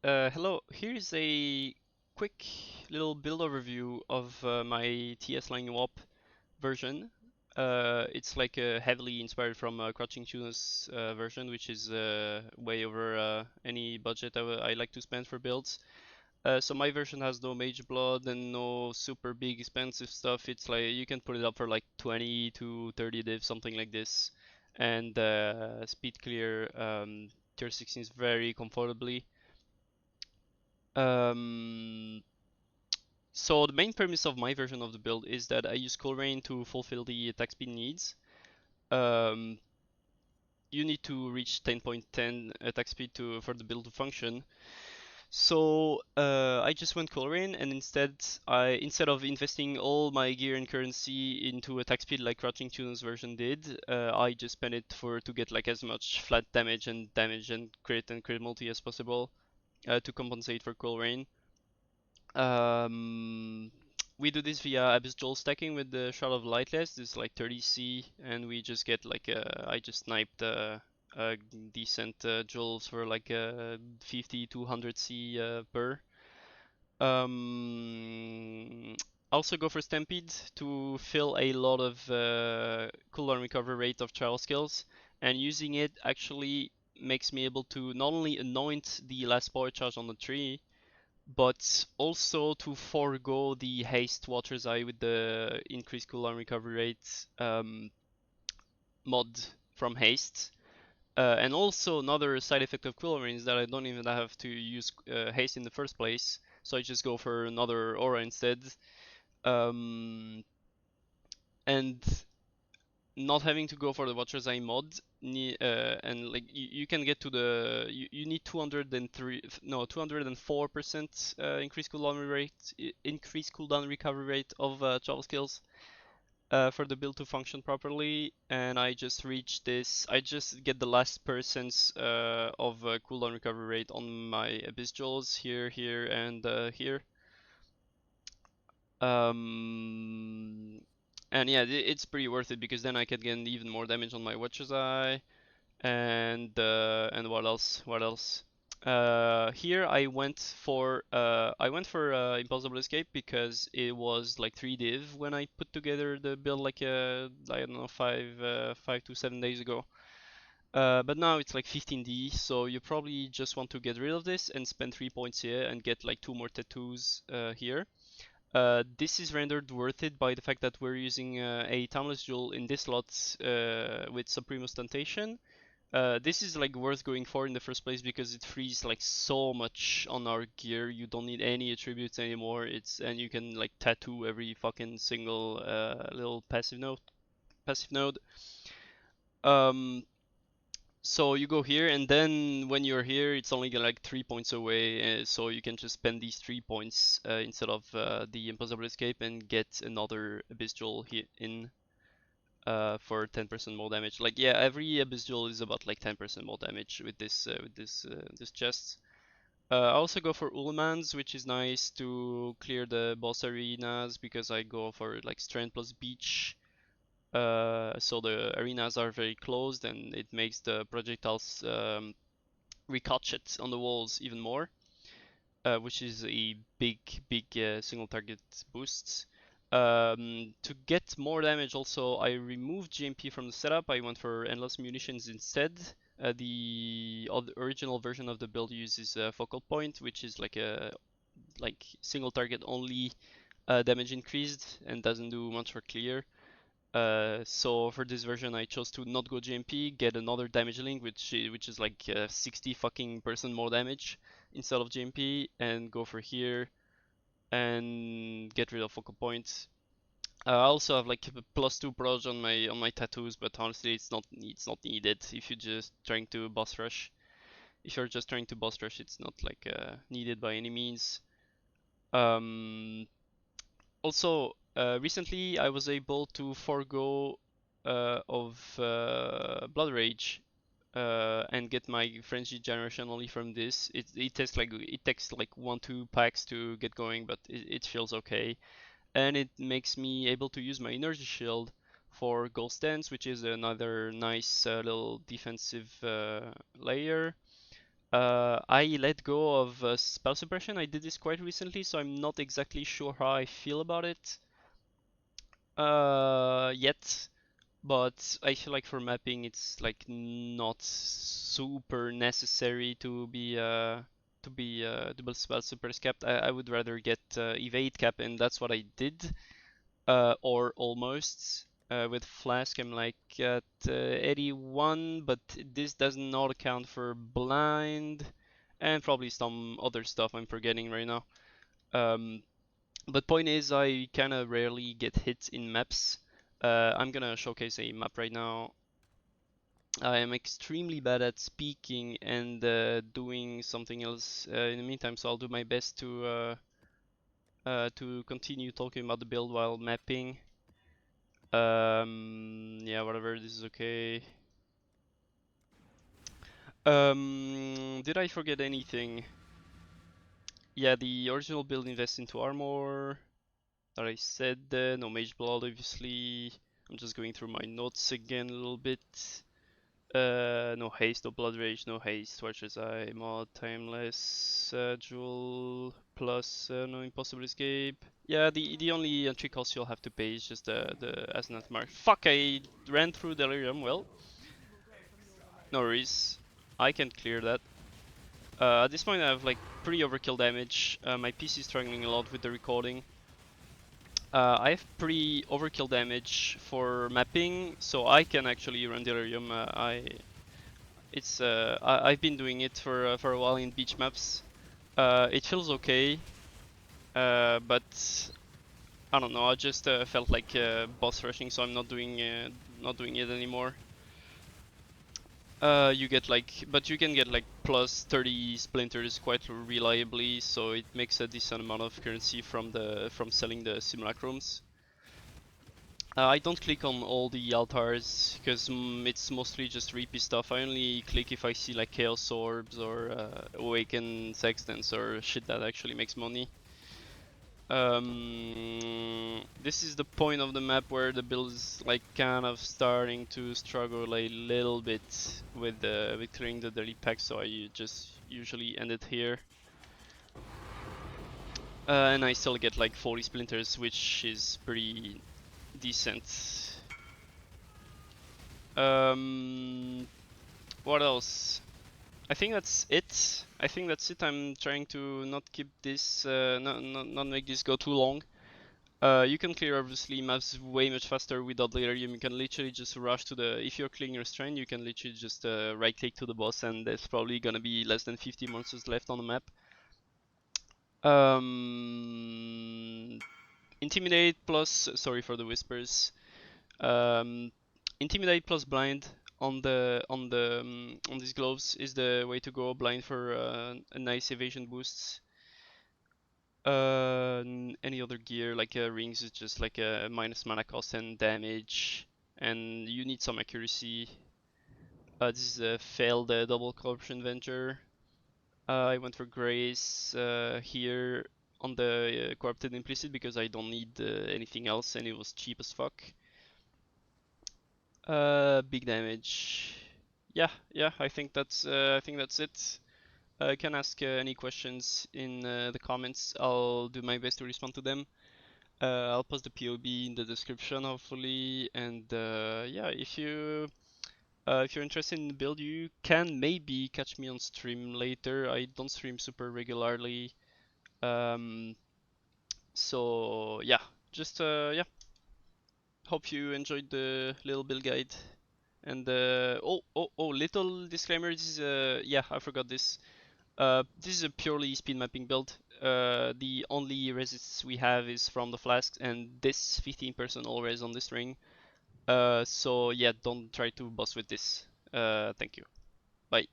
Hello, here's a quick little build overview of my TS Line WAP version. It's like heavily inspired from Crouching Tuna's version, which is way over any budget I like to spend for builds. So my version has no mage blood and no super big expensive stuff. It's like you can put it up for like 20 to 30 div, something like this, and speed clear tier 16s very comfortably. Um, so the main premise of my version of the build is that I use Cool Rain to fulfill the attack speed needs. Um, you need to reach 10.10 attack speed for the build to function. So I just went Cool Rain, and instead of investing all my gear and currency into attack speed like Crouching Tuna's version did, I just spent it to get like as much flat damage and crit multi as possible to compensate for Cool Rain. Um, we do this via Abyss Joel stacking with the Shroud of Lightless. This is like 30C, and we just get like I just sniped decent Joels for like 50 to 100C per. Um, also go for Stampede to fill a lot of cooldown recovery rate of trial skills, and using it actually makes me able to not only anoint the last power charge on the tree, but also to forego the haste Water's Eye with the increased cooldown recovery rate mod from haste. And also another side effect of cooldown is that I don't even have to use haste in the first place, so I just go for another aura instead. Um, and not having to go for the Watcher's Eye mod, and like you can get to you need 204% increased cooldown recovery rate of travel skills for the build to function properly. And I just reach this. I just get the last percents of cooldown recovery rate on my Abyss Jewels here, and here. Um, and yeah, it's pretty worth it because then I can get even more damage on my Watcher's Eye. And what else? What else? Here I went for Impossible Escape because it was like 3 div when I put together the build like I don't know 5 to 7 days ago. But now it's like 15D, so you probably just want to get rid of this and spend 3 points here and get like 2 more tattoos here. This is rendered worth it by the fact that we're using a Timeless Jewel in this slot with Supreme Ostentation. This is like worth going for in the first place because it frees like so much on our gear. You don't need any attributes anymore. And you can like tattoo every fucking single little passive node. Um, so you go here, and then when you're here, it's only like 3 points away, so you can just spend these 3 points instead of the Impossible Escape and get another Abyss Jewel here in for 10% more damage. Like yeah, every Abyss Jewel is about like 10% more damage with this chest. I also go for Ullman's, which is nice to clear the boss arenas because I go for like Strength plus Beach. So the arenas are very closed and it makes the projectiles ricochet on the walls even more, which is a big single target boost. To get more damage also, I removed GMP from the setup. I went for Endless Munitions instead. The original version of the build uses Focal Point, which is like a single target only damage increased and doesn't do much for clear. So for this version, I chose to not go GMP, get another damage link, which is like 60 fucking percent more damage instead of GMP, and go for here and get rid of focal points. I also have like a +2 proj on my tattoos, but honestly, it's not needed if you're just trying to boss rush. If you're just trying to boss rush, it's not like needed by any means. Also, recently I was able to forego of Blood Rage and get my Frenzy generation only from this. It takes like 1-2 packs to get going, but it feels okay, and it makes me able to use my Energy Shield for Ghost Dance, which is another nice little defensive layer. I let go of spell suppression. I did this quite recently, so I'm not exactly sure how I feel about it yet. But I feel like for mapping, it's like not super necessary to be double spell suppress capped. I would rather get evade cap, and that's what I did, or almost. With Flask, I'm like at 81, but this does not account for blind and probably some other stuff I'm forgetting right now. But point is, I kind of rarely get hit in maps. I'm gonna showcase a map right now. I am extremely bad at speaking and doing something else in the meantime, so I'll do my best to continue talking about the build while mapping. Yeah, whatever, this is okay. Did I forget anything? Yeah, the original build invests into armor. That I said, no mage blood, obviously. I'm just going through my notes again a little bit. No haste, no blood rage, no haste, torches eye, mod, timeless, jewel, plus no impossible escape. Yeah, the only entry cost you'll have to pay is just the Asenath mark. Fuck, I ran through Delirium. Well, no worries. I can clear that. At this point I have like pretty overkill damage. My PC is struggling a lot with the recording. I have pretty overkill damage for mapping, so I can actually run Delirium. I've been doing it for a while in beach maps. It feels okay, but I don't know. I just felt like boss rushing, so I'm not doing it anymore. You get like, but you can get like plus 30 splinters quite reliably, so it makes a decent amount of currency from selling the simulacrums. I don't click on all the altars because it's mostly just reapy stuff. I only click if I see like chaos orbs or awakened sextants or shit that actually makes money. This is the point of the map where the build is like kind of starting to struggle a little bit with clearing the daily pack, so I just usually end it here. And I still get like 40 splinters, which is pretty decent. What else? I think that's it. I'm trying to not keep this, not make this go too long. You can clear obviously maps way much faster without delirium. You can literally just rush to the. If you're clearing your strain, you can literally just right click to the boss, and there's probably gonna be less than 50 monsters left on the map. Intimidate plus. Sorry for the whispers. Intimidate plus blind on these gloves is the way to go. Blind for a nice evasion boosts. Any other gear like rings is just like a minus mana cost and damage, and you need some accuracy. This is a failed double corruption venture. I went for grace here on the corrupted implicit because I don't need anything else, and it was cheap as fuck. Big damage. Yeah, I think that's it. You can ask any questions in the comments. I'll do my best to respond to them. I'll post the POB in the description, hopefully. And yeah, if you're interested in the build, you can maybe catch me on stream later. I don't stream super regularly, so yeah, just yeah. Hope you enjoyed the little build guide. And little disclaimer. This is yeah, I forgot this. This is a purely speed mapping build. The only resists we have is from the flasks and this 15% all res on this ring. So yeah, don't try to boss with this. Thank you. Bye.